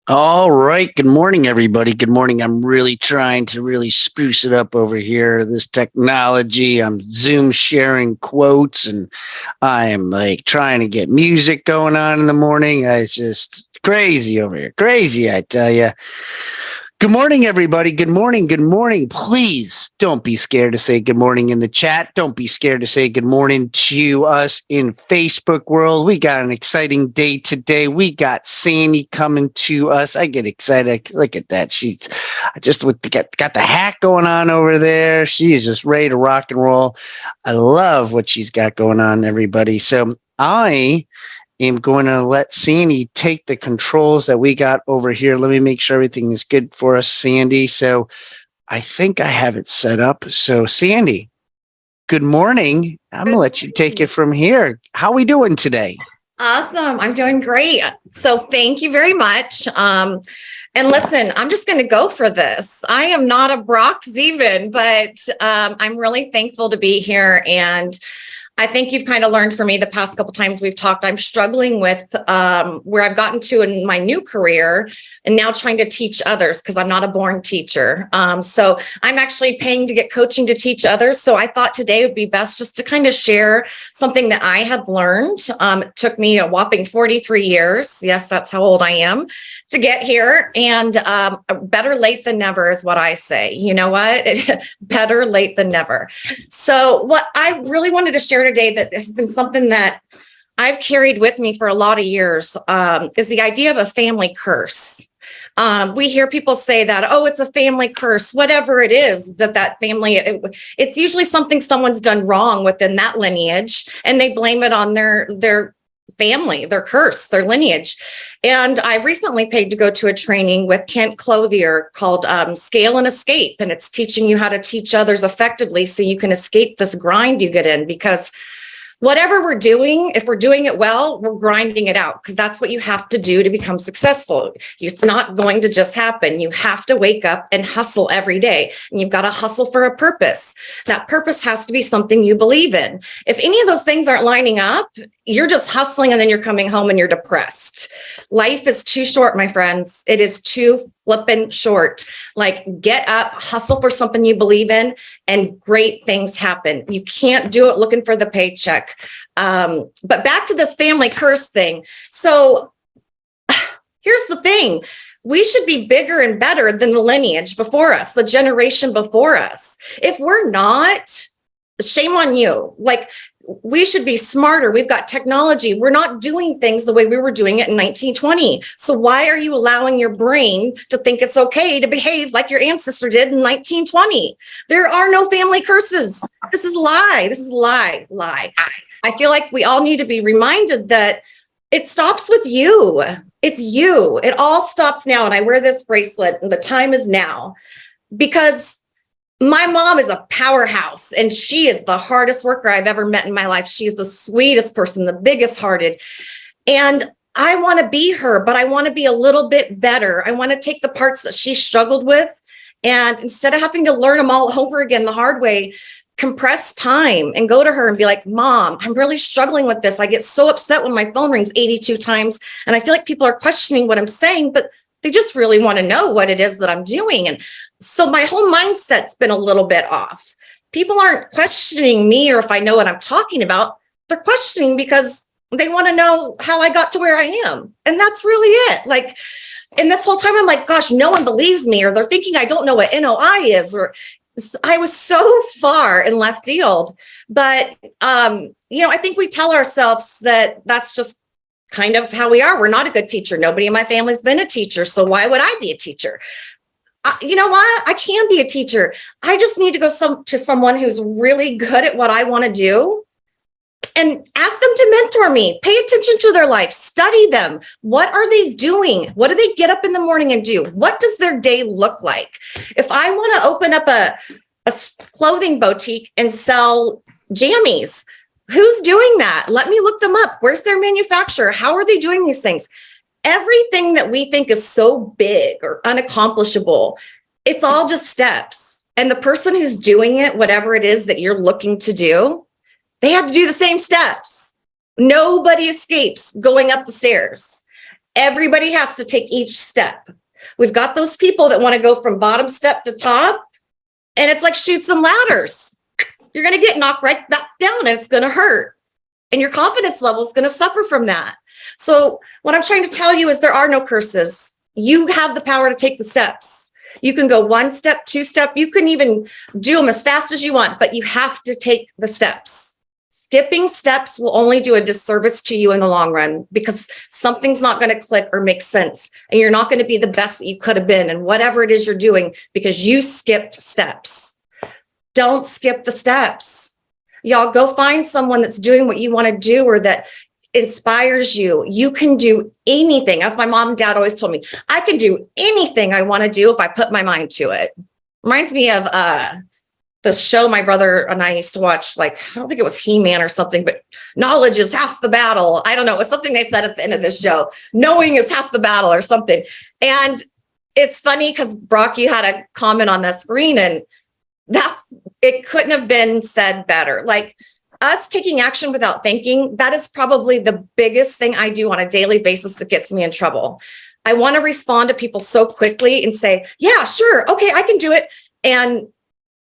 All right. Good morning, everybody. Good morning. I'm really trying to really spruce it up over here. This technology, I'm Zoom sharing quotes and I am like trying to get music going on in the morning. It's just crazy over here. Crazy, I tell you. Good morning, everybody. Good morning. Good morning. Please don't be scared to say good morning in the chat. Don't be scared to say good morning to us in Facebook world. We got an exciting day today. We got Sandy coming to us. I get excited. Look at that. She's just got the hat going on over there. She is just ready to rock and roll. I love what she's got going on, everybody. So I am going to let Sandy take the controls that we got over here. Let me make sure everything is good for us, Sandy. So I think I have it set up. So Sandy, good morning. I'm going to let you take it from here. How are we doing today? Awesome. I'm doing great. So thank you very much. And listen, I'm just going to go for this. I am not a Brock Zevan, but I'm really thankful to be here. And I think you've kind of learned from me the past couple times we've talked. I'm struggling with where I've gotten to in my new career and now trying to teach others because I'm not a born teacher. So I'm actually paying to get coaching to teach others. So I thought today would be best just to kind of share something that I have learned. It took me a whopping 43 years. Yes, that's how old I am to get here. And better late than never is what I say. You know what? Better late than never. So what I really wanted to share today that has been something that I've carried with me for a lot of years is the idea of a family curse. We hear people say that, oh, it's a family curse, whatever it is, that family, it's usually something someone's done wrong within that lineage, and they blame it on their family, their curse, their lineage. And I recently paid to go to a training with Kent Clothier called Scale and Escape. And it's teaching you how to teach others effectively so you can escape this grind you get in, because whatever we're doing, if we're doing it well, we're grinding it out, because that's what you have to do to become successful. It's not going to just happen. You have to wake up and hustle every day, and you've got to hustle for a purpose. That purpose has to be something you believe in. If any of those things aren't lining up, you're just hustling and then you're coming home and you're depressed. Life is too short, my friends. It is too flippin' short. Like, get up, hustle for something you believe in, and great things happen. You can't do it looking for the paycheck. But back to this family curse thing. So here's the thing. We should be bigger and better than the lineage before us, the generation before us. If we're not, shame on you. Like, we should be smarter. We've got technology. We're not doing things the way we were doing it in 1920. So why are you allowing your brain to think it's okay to behave like your ancestor did in 1920? There are no family curses. This is a lie. This is a lie. I feel like we all need to be reminded that it stops with you. It's you. It all stops now. And I wear this bracelet, and the time is now, because my mom is a powerhouse, and she is the hardest worker I've ever met in my life. She's the sweetest person, the biggest hearted. And I want to be her, but I want to be a little bit better. I want to take the parts that she struggled with, and instead of having to learn them all over again the hard way, compress time and go to her and be like, Mom, I'm really struggling with this. I get so upset when my phone rings 82 times, and I feel like people are questioning what I'm saying, but they just really want to know what it is that I'm doing. And so my whole mindset's been a little bit off. People aren't questioning me or if I know what I'm talking about. They're questioning because they want to know how I got to where I am. And that's really it. Like, and this whole time I'm like, gosh, no one believes me, or they're thinking I don't know what NOI is, or I was so far in left field. But, I think we tell ourselves that that's just kind of how we are. We're not a good teacher. Nobody in my family's been a teacher. So why would I be a teacher? You know what? I can be a teacher. I just need to go to someone who's really good at what I want to do and ask them to mentor me. Pay attention to their life. Study them. What are they doing? What do they get up in the morning and do? What does their day look like? If I want to open up a clothing boutique and sell jammies, who's doing that? Let me look them up. Where's their manufacturer? How are they doing these things? Everything that we think is so big or unaccomplishable, it's all just steps. And the person who's doing it, whatever it is that you're looking to do, they have to do the same steps. Nobody escapes going up the stairs. Everybody has to take each step. We've got those people that want to go from bottom step to top, and it's like Chutes and Ladders. You're going to get knocked right back down, and it's going to hurt. And your confidence level is going to suffer from that. So what I'm trying to tell you is there are no curses. You have the power to take the steps. You can go 1 step, 2 step. You can even do them as fast as you want, but you have to take the steps. Skipping steps will only do a disservice to you in the long run, because something's not going to click or make sense. And you're not going to be the best that you could have been in whatever it is you're doing because you skipped steps. Don't skip the steps. Y'all, go find someone that's doing what you want to do or that inspires you. You can do anything. As my mom and dad always told me, I can do anything I want to do if I put my mind to it. Reminds me of the show my brother and I used to watch, like, I don't think it was He-Man or something, but knowledge is half the battle. I don't know. It was something they said at the end of this show. Knowing is half the battle or something. And it's funny because Brock, you had a comment on the screen, and that it couldn't have been said better. Like, us taking action without thinking, that is probably the biggest thing I do on a daily basis that gets me in trouble. I want to respond to people so quickly and say, yeah, sure. Okay, I can do it. And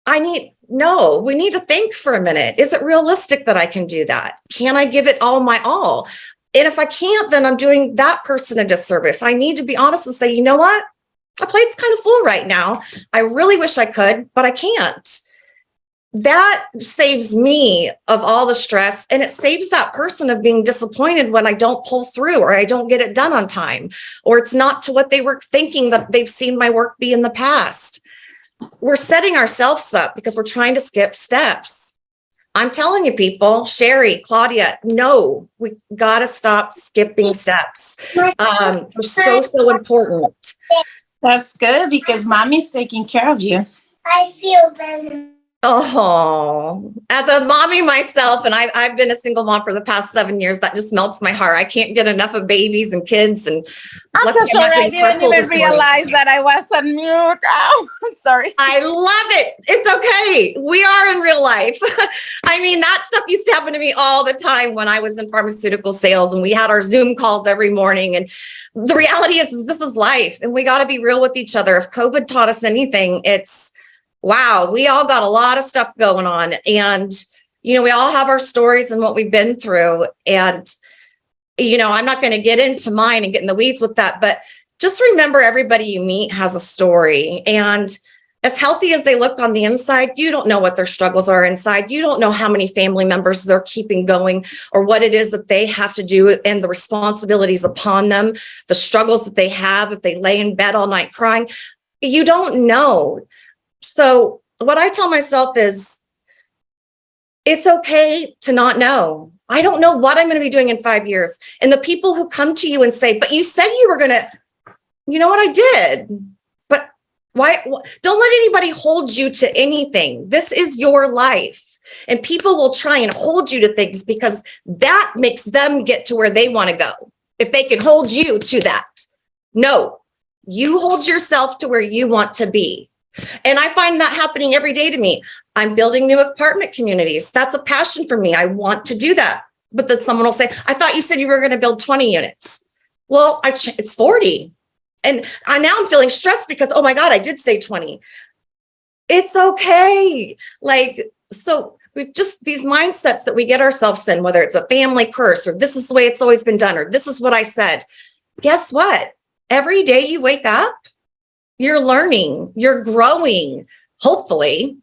we need to think for a minute. Is it realistic that I can do that? Can I give it all my all? And if I can't, then I'm doing that person a disservice. I need to be honest and say, you know what? My plate's kind of full right now. I really wish I could, but I can't. That saves me of all the stress, and it saves that person of being disappointed when I don't pull through or I don't get it done on time, or it's not to what they were thinking that they've seen my work be in the past. We're setting ourselves up because we're trying to skip steps. I'm telling you, people, Sherry, Claudia, no, we got to stop skipping steps. They're so important. That's good because mommy's taking care of you. I feel better. Oh, as a mommy myself, and I've been a single mom for the past 7 years, that just melts my heart. I can't get enough of babies and kids. And I'm so sorry. I didn't even realize that I was on mute. Oh, I'm sorry. I love it. It's okay. We are in real life. I mean, that stuff used to happen to me all the time when I was in pharmaceutical sales, and we had our Zoom calls every morning. And the reality is this is life, and we got to be real with each other. If COVID taught us anything, it's wow, we all got a lot of stuff going on. And, we all have our stories and what we've been through. And, I'm not going to get into mine and get in the weeds with that, but just remember everybody you meet has a story. And as healthy as they look on the inside, you don't know what their struggles are inside. You don't know how many family members they're keeping going or what it is that they have to do and the responsibilities upon them, the struggles that they have if they lay in bed all night crying. You don't know. So what I tell myself is, it's okay to not know. I don't know what I'm going to be doing in 5 years. And the people who come to you and say, but you said you were going to, you know what, I did. But why? Don't let anybody hold you to anything. This is your life. And people will try and hold you to things because that makes them get to where they want to go. If they can hold you to that. No, you hold yourself to where you want to be. And I find that happening every day to me. I'm building new apartment communities. That's a passion for me. I want to do that. But then someone will say, I thought you said you were going to build 20 units. Well, it's 40. And now I'm feeling stressed because, oh my God, I did say 20. It's okay. So we've just these mindsets that we get ourselves in, whether it's a family curse or this is the way it's always been done, or this is what I said. Guess what? Every day you wake up, you're learning, you're growing. Hopefully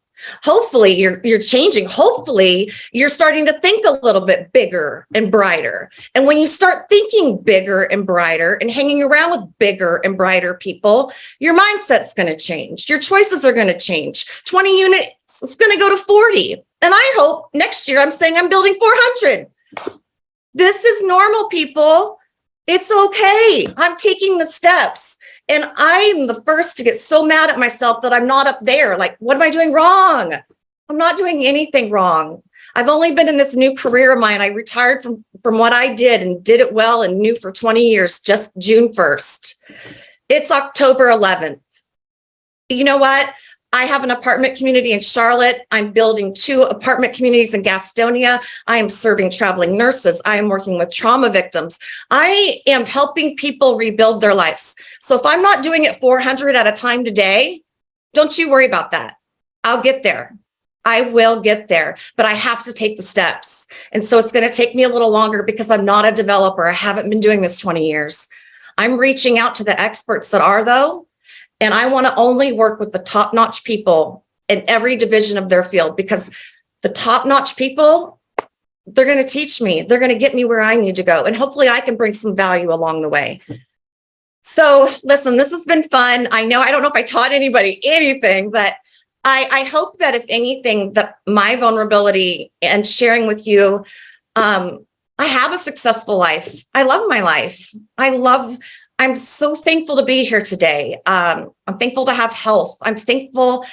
you're changing. Hopefully you're starting to think a little bit bigger and brighter. And when you start thinking bigger and brighter and hanging around with bigger and brighter people, your mindset's going to change. Your choices are going to change. 20 units is going to go to 40. And I hope next year I'm saying I'm building 400. This is normal, people. It's okay. I'm taking the steps. And I'm the first to get so mad at myself that I'm not up there. Like, what am I doing wrong? I'm not doing anything wrong. I've only been in this new career of mine. I retired from what I did and did it well and knew for 20 years, just June 1st. It's October 11th. You know what? I have an apartment community in Charlotte. I'm building 2 apartment communities in Gastonia. I am serving traveling nurses. I am working with trauma victims. I am helping people rebuild their lives. So if I'm not doing it 400 at a time today, don't you worry about that. I'll get there. I will get there, but I have to take the steps. And so it's going to take me a little longer because I'm not a developer. I haven't been doing this 20 years. I'm reaching out to the experts that are, though. And I want to only work with the top-notch people in every division of their field, because the top-notch people, they're going to teach me. They're going to get me where I need to go. And hopefully I can bring some value along the way. So listen, this has been fun. I don't know if I taught anybody anything, but I hope that if anything, that my vulnerability and sharing with you, I have a successful life. I love my life. I'm so thankful to be here today. I'm thankful to have health. I'm thankful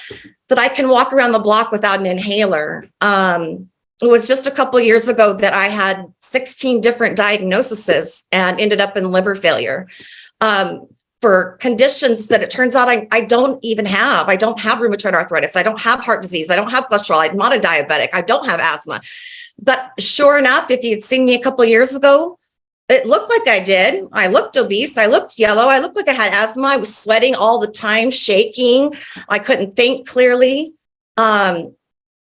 that I can walk around the block without an inhaler. It was just a couple of years ago that I had 16 different diagnoses and ended up in liver failure for conditions that it turns out I don't even have. I don't have rheumatoid arthritis. I don't have heart disease. I don't have cholesterol. I'm not a diabetic. I don't have asthma. But sure enough, if you'd seen me a couple of years ago, it looked like I did. I looked obese. I looked yellow. I looked like I had asthma. I was sweating all the time, shaking. I couldn't think clearly.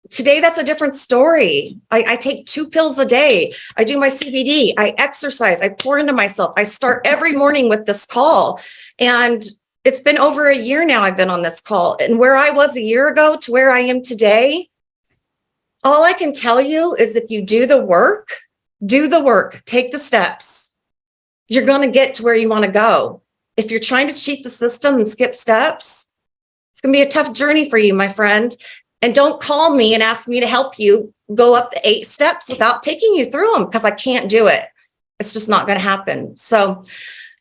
Today, that's a different story. I take 2 pills a day. I do my CBD. I exercise. I pour into myself. I start every morning with this call. And it's been over a year now I've been on this call. And where I was a year ago to where I am today, all I can tell you is if you do the work, take the steps, you're going to get to where you want to go. If you're trying to cheat the system and skip steps, it's going to be a tough journey for you, my friend. And don't call me and ask me to help you go up the 8 steps without taking you through them, because I can't do it. It's just not going to happen. So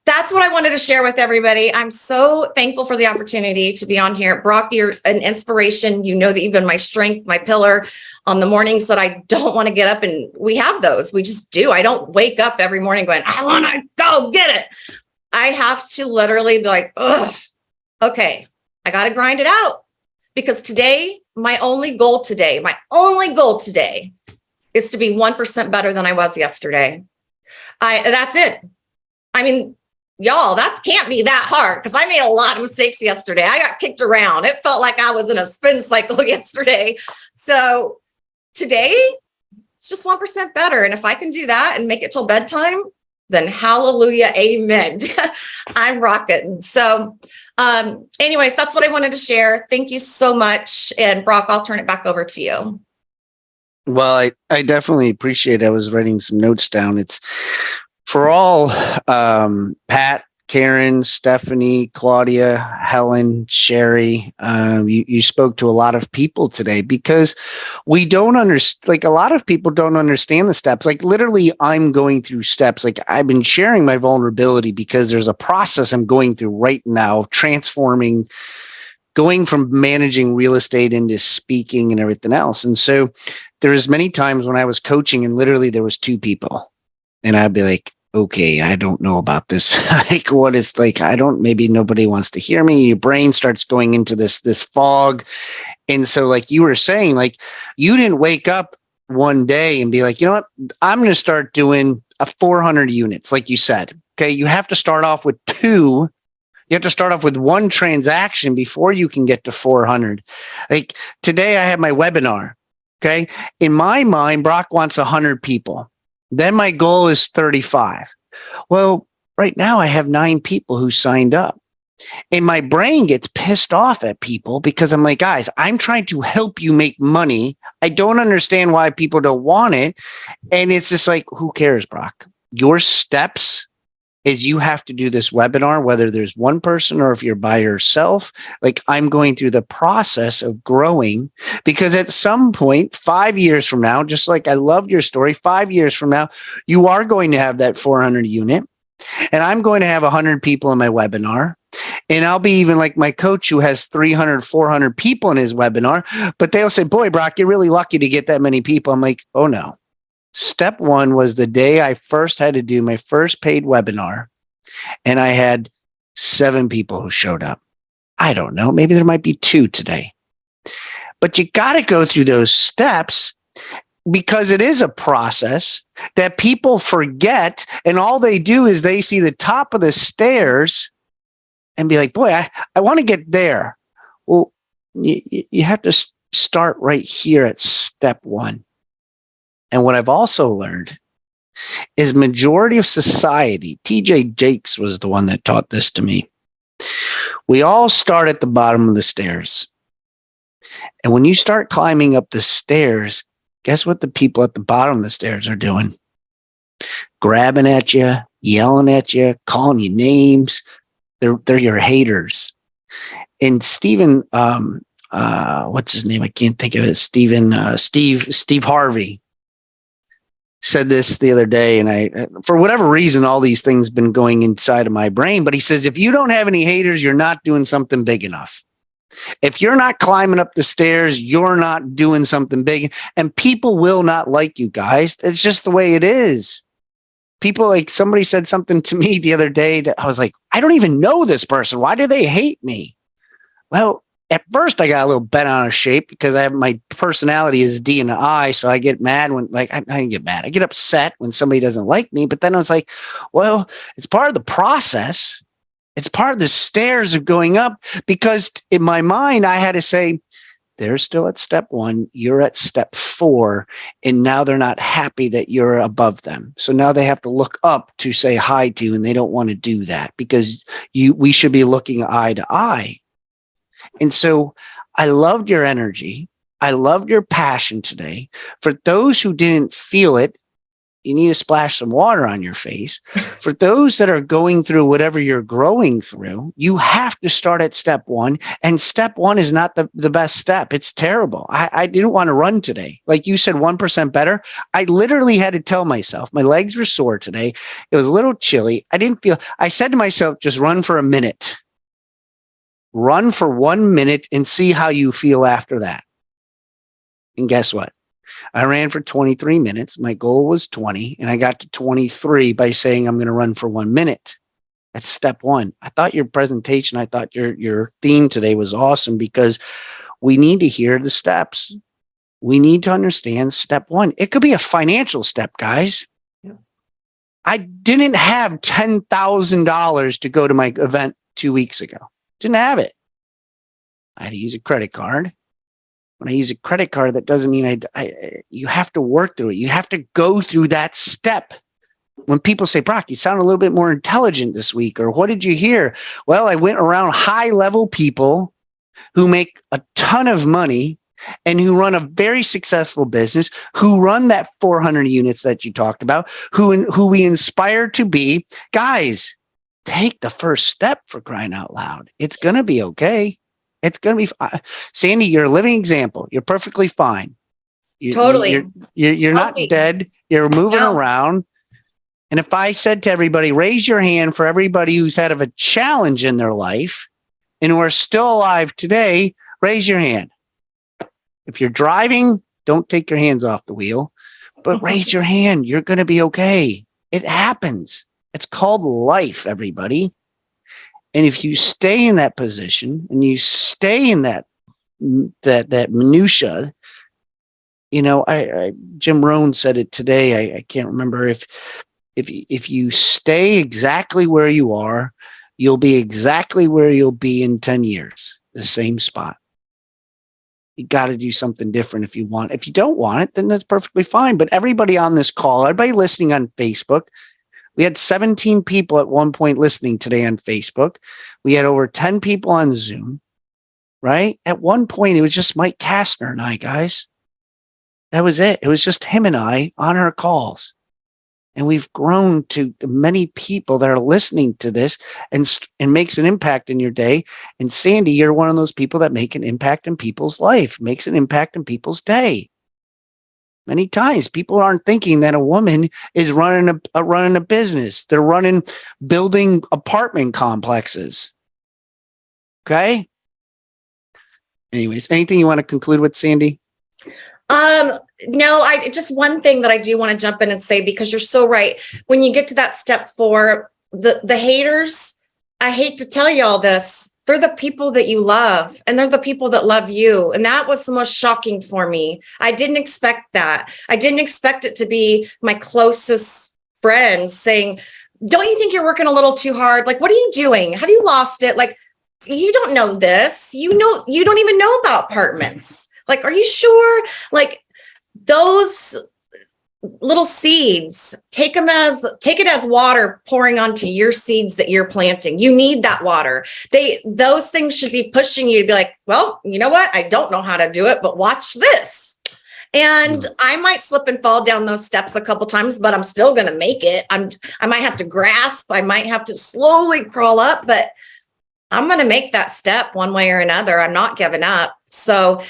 that's what I wanted to share with everybody. I'm so thankful for the opportunity to be on here. Brock, you're an inspiration. You know that you've been my strength, my pillar on the mornings that I don't want to get up. And we have those. We just do. I don't wake up every morning going, I want to go get it. I have to literally be like, ugh, okay, I got to grind it out. Because today, my only goal today is to be 1% better than I was yesterday. That's it. I mean, y'all, that can't be that hard, because I made a lot of mistakes yesterday. I got kicked around. It felt like I was in a spin cycle yesterday. So today, it's just 1% better. And if I can do that and make it till bedtime, then hallelujah, amen. I'm rocking. So anyways, that's what I wanted to share. Thank you so much. And Brock, I'll turn it back over to you. Well, I definitely appreciate it. I was writing some notes down. It's for all Pat, Karen, Stephanie, Claudia, Helen, Sherry. You spoke to a lot of people today, because we don't understand, like a lot of people don't understand the steps. Like literally I'm going through steps. Like I've been sharing my vulnerability because there's a process I'm going through right now, transforming, going from managing real estate into speaking and everything else. And so there's many times when I was coaching and literally there was 2 people and I'd be like, okay, I don't know about this. Like what is like, maybe nobody wants to hear me. Your brain starts going into this fog. And so like you were saying, like you didn't wake up one day and be like, you know what, I'm going to start doing a 400 units. Like you said, okay, you have to start off with 2. You have to start off with 1 transaction before you can get to 400. Like today I had my webinar. Okay. In my mind, Brock wants 100 people. Then my goal is 35. Well, right now I have 9 people who signed up. And my brain gets pissed off at people because I'm like, guys, I'm trying to help you make money. I don't understand why people don't want it. And it's just like, who cares, Brock? Your steps is you have to do this webinar, whether there's 1 person or if you're by yourself. Like I'm going through the process of growing, because at some point, 5 years from now, just like I love your story, 5 years from now, you are going to have that 400 unit, and I'm going to have 100 people in my webinar. And I'll be even like my coach who has 300, 400 people in his webinar, but they'll say, boy, Brock, you're really lucky to get that many people. I'm like, oh no. Step 1 was the day I first had to do my first paid webinar, and I had 7 people who showed up. I don't know. Maybe there might be 2 today. But you got to go through those steps because it is a process that people forget. And all they do is they see the top of the stairs and be like, boy, I want to get there. Well, you have to start right here at step 1. And what I've also learned is majority of society, TJ Jakes was the one that taught this to me. We all start at the bottom of the stairs. And when you start climbing up the stairs, guess what the people at the bottom of the stairs are doing? Grabbing at you, yelling at you, calling you names. They're your haters. And Stephen, what's his name? I can't think of it. Steve Harvey said this the other day, and I, for whatever reason, all these things been going inside of my brain. But he says, if you don't have any haters, you're not doing something big enough. If you're not climbing up the stairs, you're not doing something big. And people will not like you, guys. It's just the way it is. People, like, somebody said something to me the other day that I was like, I don't even know this person. Why do they hate me? Well, at first I got a little bent out of shape because my personality is D and I. So I get mad when, like, I didn't get mad. I get upset when somebody doesn't like me. But then I was like, well, it's part of the process. It's part of the stairs of going up, because in my mind, I had to say, they're still at step 1. You're at step 4. And now they're not happy that you're above them. So now they have to look up to say hi to you. And they don't want to do that because we should be looking eye to eye. And so I loved your energy. I loved your passion today. For those who didn't feel it, you need to splash some water on your face. For those that are going through whatever you're growing through, you have to start at step 1. And step 1 is not the best step. It's terrible. I didn't want to run today. Like you said, 1% better. I literally had to tell myself, my legs were sore today. It was a little chilly. I said to myself, just run for a minute. Run for 1 minute and see how you feel after that. And guess what? I ran for 23 minutes. My goal was 20, and I got to 23 by saying I'm going to run for 1 minute. That's step 1. I thought your presentation, I thought your theme today was awesome, because we need to hear the steps. We need to understand step 1. It could be a financial step, guys. Yeah. I didn't have $10,000 to go to my event 2 weeks ago. Didn't have it. I had to use a credit card. When I use a credit card, that doesn't mean you have to work through it. You have to go through that step. When people say, Brock, you sound a little bit more intelligent this week, or what did you hear? Well, I went around high-level people who make a ton of money and who run a very successful business, who run that 400 units that you talked about, who we inspire to be. Guys, take the first step, for crying out loud. It's going to be okay. It's going to be fine. Sandy, you're a living example. You're perfectly fine. Totally. You're not dead. You're moving around. And if I said to everybody, raise your hand for everybody who's had a challenge in their life and who are still alive today, raise your hand. If you're driving, don't take your hands off the wheel, but raise your hand. You're going to be okay. It happens. It's called life, everybody. And if you stay in that position and you stay in that minutia, you know, Jim Rohn said it today. I can't remember if you stay exactly where you are, you'll be exactly where you'll be in 10 years, the same spot. You got to do something different if you want. If you don't want it, then that's perfectly fine. But everybody on this call, everybody listening on Facebook, we had 17 people at one point listening today on Facebook. We had over 10 people on Zoom, right? At one point, it was just Mike Kastner and I, guys. That was it. It was just him and I on our calls. And we've grown to many people that are listening to this and makes an impact in your day. And Sandy, you're one of those people that make an impact in people's life, makes an impact in people's day. Many times people aren't thinking that a woman is running a business. They're building apartment complexes. Okay. Anyways, anything you want to conclude with, Sandy? No, just one thing that I do want to jump in and say, because you're so right. When you get to that step 4, the haters, I hate to tell you all this, they're the people that you love, and they're the people that love you. And that was the most shocking for me. I didn't expect that. I didn't expect it to be my closest friends saying, don't you think you're working a little too hard? Like, what are you doing? Have you lost it? Like, you don't know this. You don't even know about apartments. Like, are you sure? Like, those little seeds, take it as water pouring onto your seeds that you're planting. You need that water. Those things should be pushing you to be like, well, you know what? I don't know how to do it, but watch this. And I might slip and fall down those steps a couple times, but I'm still going to make it. I might have to grasp. I might have to slowly crawl up, but I'm going to make that step one way or another. I'm not giving up. So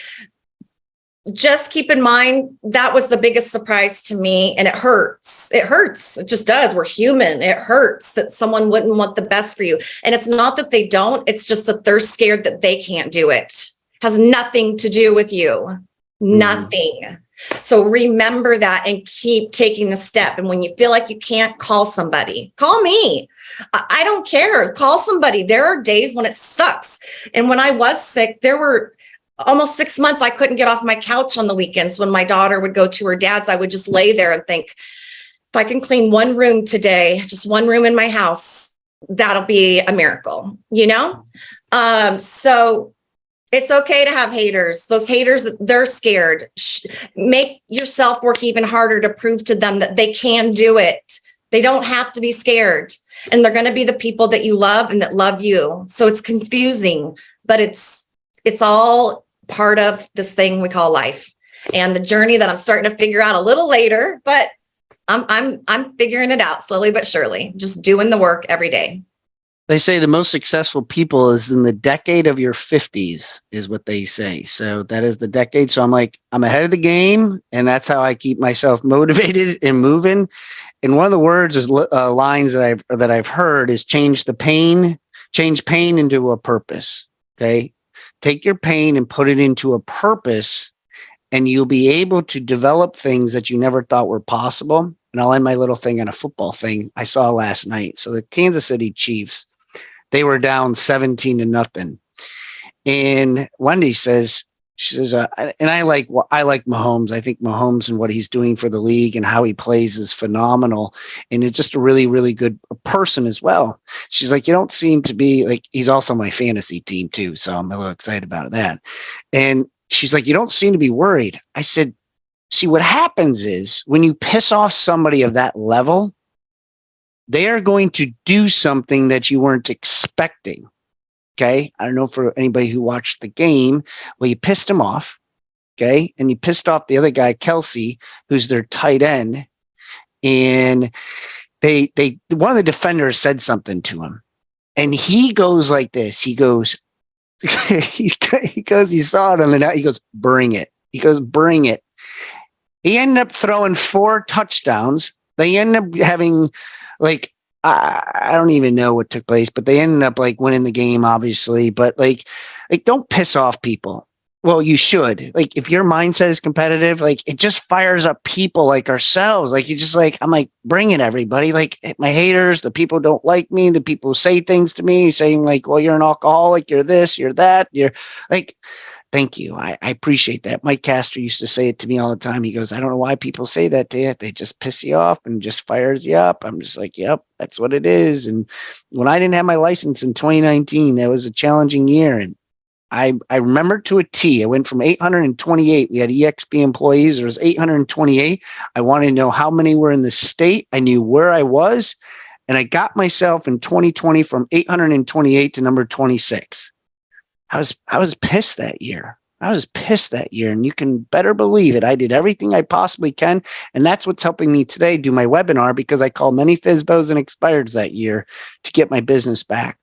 just keep in mind, that was the biggest surprise to me. And it hurts. It hurts. It just does. We're human. It hurts that someone wouldn't want the best for you. And it's not that they don't. It's just that they're scared that they can't do it. Has nothing to do with you. Nothing. So remember that and keep taking the step. And when you feel like you can't, call somebody. Call me. I don't care. Call somebody. There are days when it sucks. And when I was sick, there were almost 6 months I couldn't get off my couch on the weekends. When my daughter would go to her dad's, I would just lay there and think, if I can clean one room today, just one room in my house, that'll be a miracle, you know? So it's okay to have haters. Those haters, they're scared. Make yourself work even harder to prove to them that they can do it. They don't have to be scared. And they're going to be the people that you love and that love you. So it's confusing, but it's all part of this thing we call life, and the journey that I'm starting to figure out a little later, but I'm figuring it out slowly but surely, just doing the work every day. They say the most successful people is in the decade of your 50s is what they say. So that is the decade. So I'm ahead of the game, and that's how I keep myself motivated and moving. And one of the words is lines that I've heard is change pain into a purpose. Okay. Take your pain and put it into a purpose, and you'll be able to develop things that you never thought were possible. And I'll end my little thing on a football thing I saw last night. So the Kansas City Chiefs, they were down 17-0. And Wendy says, and I like Mahomes. I think Mahomes and what he's doing for the league and how he plays is phenomenal. And it's just a really, really good person as well. She's like, you don't seem to be like, he's also my fantasy team too. So I'm a little excited about that. And she's like, you don't seem to be worried. I said, see, what happens is when you piss off somebody of that level, they are going to do something that you weren't expecting. Okay. I don't know for anybody who watched the game. Well, you pissed him off. Okay. And you pissed off the other guy, Kelsey, who's their tight end. And one of the defenders said something to him, and he goes like this. He goes, he saw it on the net. He goes, bring it. He goes, bring it. He ended up throwing 4 touchdowns. They ended up having I don't even know what took place, but they ended up winning the game, obviously. But don't piss off people. Well, you should. If your mindset is competitive, it just fires up people like ourselves. You just I'm bring it, everybody. My haters, the people who don't like me, the people who say things to me, saying well, you're an alcoholic, you're this, you're that, you're thank you. I appreciate that. Mike Castor used to say it to me all the time. He goes, I don't know why people say that to you. They just piss you off and just fires you up. I'm just yep, that's what it is. And when I didn't have my license in 2019, that was a challenging year. And I remember to a T. I went from 828. We had EXP employees. There was 828. I wanted to know how many were in the state. I knew where I was. And I got myself in 2020 from 828 to number 26. I was pissed that year. And you can better believe it. I did everything I possibly can. And that's what's helping me today do my webinar, because I called many FSBOs and expireds that year to get my business back.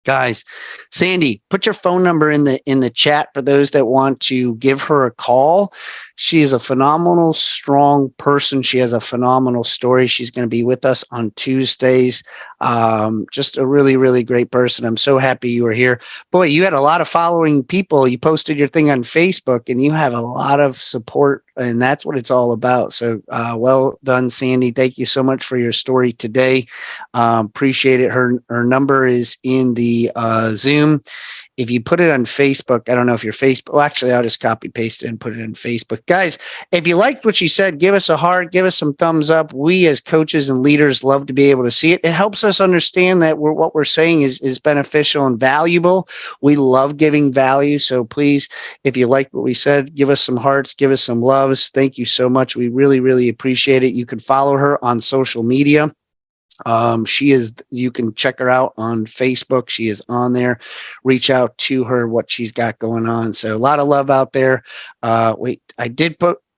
Guys, Sandy, put your phone number in the chat for those that want to give her a call. She is a phenomenal, strong person. She has a phenomenal story. She's going to be with us on Tuesdays. Just a really, really great person. I'm so happy you were here. Boy, you had a lot of following people. You posted your thing on Facebook and you have a lot of support, and that's what it's all about. So well done, Sandy. Thank you so much for your story today. Appreciate it. Her number is in the Zoom. If you put it on Facebook, I don't know if your Facebook, well, actually, I'll just copy paste it and put it in Facebook. Guys, if you liked what she said, give us a heart, give us some thumbs up. We as coaches and leaders love to be able to see it. It helps us understand that what we're saying is beneficial and valuable. We love giving value. So please, if you liked what we said, give us some hearts, give us some loves. Thank you so much. We really, really appreciate it. You can follow her on social media. You can check her out on Facebook. She is on there. Reach out to her, what she's got going on. So a lot of love out there.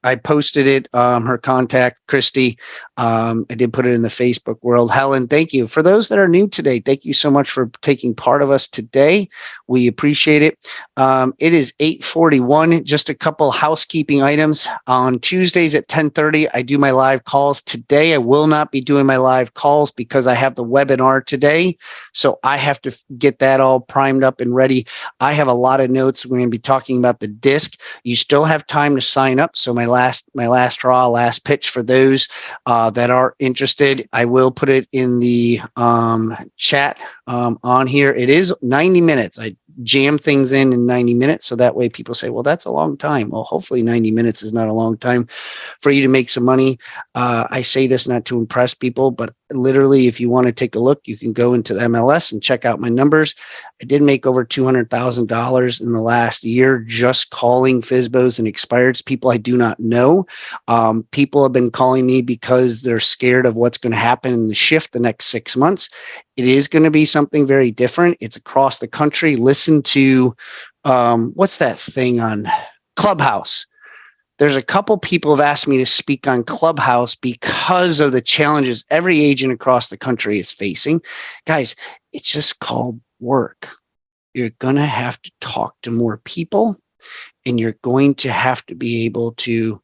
I posted it, her contact, Christy. I did put it in the Facebook world. Helen, thank you. For those that are new today, thank you so much for taking part of us today. We appreciate it. It is 8:41. Just a couple housekeeping items. On Tuesdays at 10:30, I do my live calls. Today, I will not be doing my live calls because I have the webinar today. So I have to get that all primed up and ready. I have a lot of notes. We're going to be talking about the disc. You still have time to sign up. So my last draw, last pitch for those that are interested, I will put it in the chat on here. It is 90 minutes. I jam things in 90 minutes. So that way people say, well, that's a long time. Well, hopefully 90 minutes is not a long time for you to make some money. I say this not to impress people, but literally, if you want to take a look, you can go into the MLS and check out my numbers. I did make over $200,000 in the last year just calling FSBOs and expireds, people I do not know. People have been calling me because they're scared of what's going to happen in the shift the next 6 months. It is going to be something very different. It's across the country. Listen to, what's that thing on Clubhouse? There's a couple people have asked me to speak on Clubhouse because of the challenges every agent across the country is facing. Guys, it's just called work. You're going to have to talk to more people, and you're going to have to be able to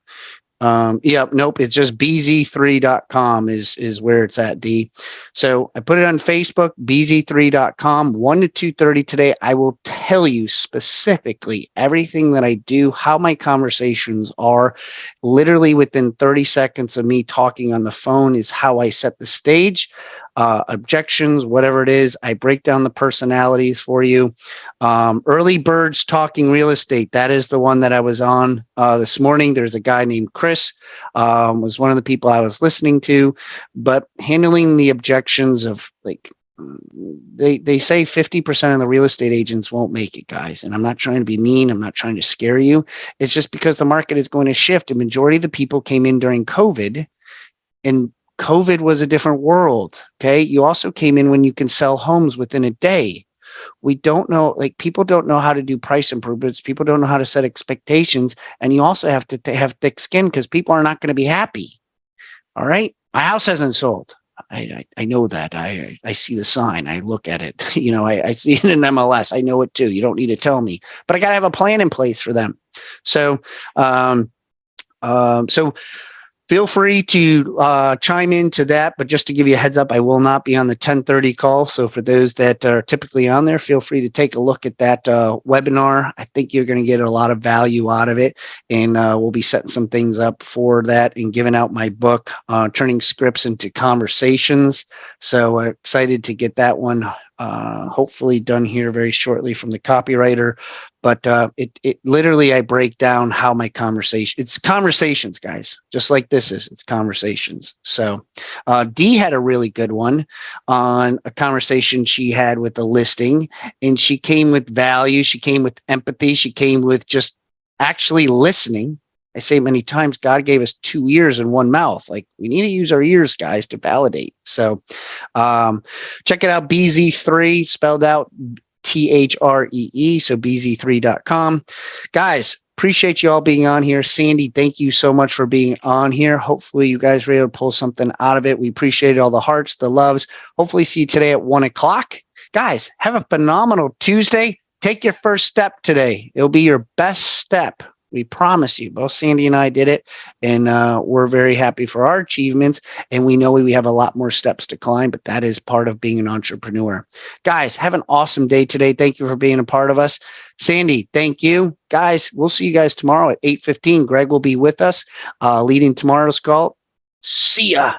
it's just bz3.com is where it's at, D. So I put it on Facebook, bz3.com, 1 to 2:30 today. I will tell you specifically everything that I do, how my conversations are. Literally within 30 seconds of me talking on the phone is how I set the stage. Objections, whatever it is, I break down the personalities for you. Early Birds Talking Real Estate, that is the one that I was on this morning. There's a guy named Chris, was one of the people I was listening to, but handling the objections of they say 50% of the real estate agents won't make it, guys. And I'm not trying to be mean. I'm not trying to scare you. It's just because the market is going to shift. The majority of the people came in during COVID, and COVID was a different world. Okay. You also came in when you can sell homes within a day. We don't know, people don't know how to do price improvements. People don't know how to set expectations. And you also have to have thick skin because people are not going to be happy. All right. My house hasn't sold. I know that. I see the sign. I look at it. I see it in MLS. I know it too. You don't need to tell me, but I got to have a plan in place for them. So feel free to chime into that, but just to give you a heads up, I will not be on the 10:30 call. So for those that are typically on there, feel free to take a look at that webinar. I think you're going to get a lot of value out of it, and we'll be setting some things up for that and giving out my book, Turning Scripts into Conversations. So excited to get that one hopefully done here very shortly from the copywriter. But it literally, I break down how my conversation, it's conversations, guys, just like this is, it's conversations. So Dee had a really good one on a conversation she had with a listing, and she came with value. She came with empathy. She came with just actually listening. I say many times, God gave us 2 ears and 1 mouth. We need to use our ears, guys, to validate. So check it out. BZ3 spelled out THREE. So bz3.com. Guys, appreciate you all being on here. Sandy, thank you so much for being on here. Hopefully you guys were able to pull something out of it. We appreciate all the hearts, the loves. Hopefully see you today at 1 o'clock. Guys, have a phenomenal Tuesday. Take your first step today. It'll be your best step We promise you. Both Sandy and I did it, and we're very happy for our achievements. And we know we have a lot more steps to climb, but that is part of being an entrepreneur. Guys, have an awesome day today. Thank you for being a part of us. Sandy, thank you. Guys, we'll see you guys tomorrow at 8:15. Greg will be with us leading tomorrow's call. See ya.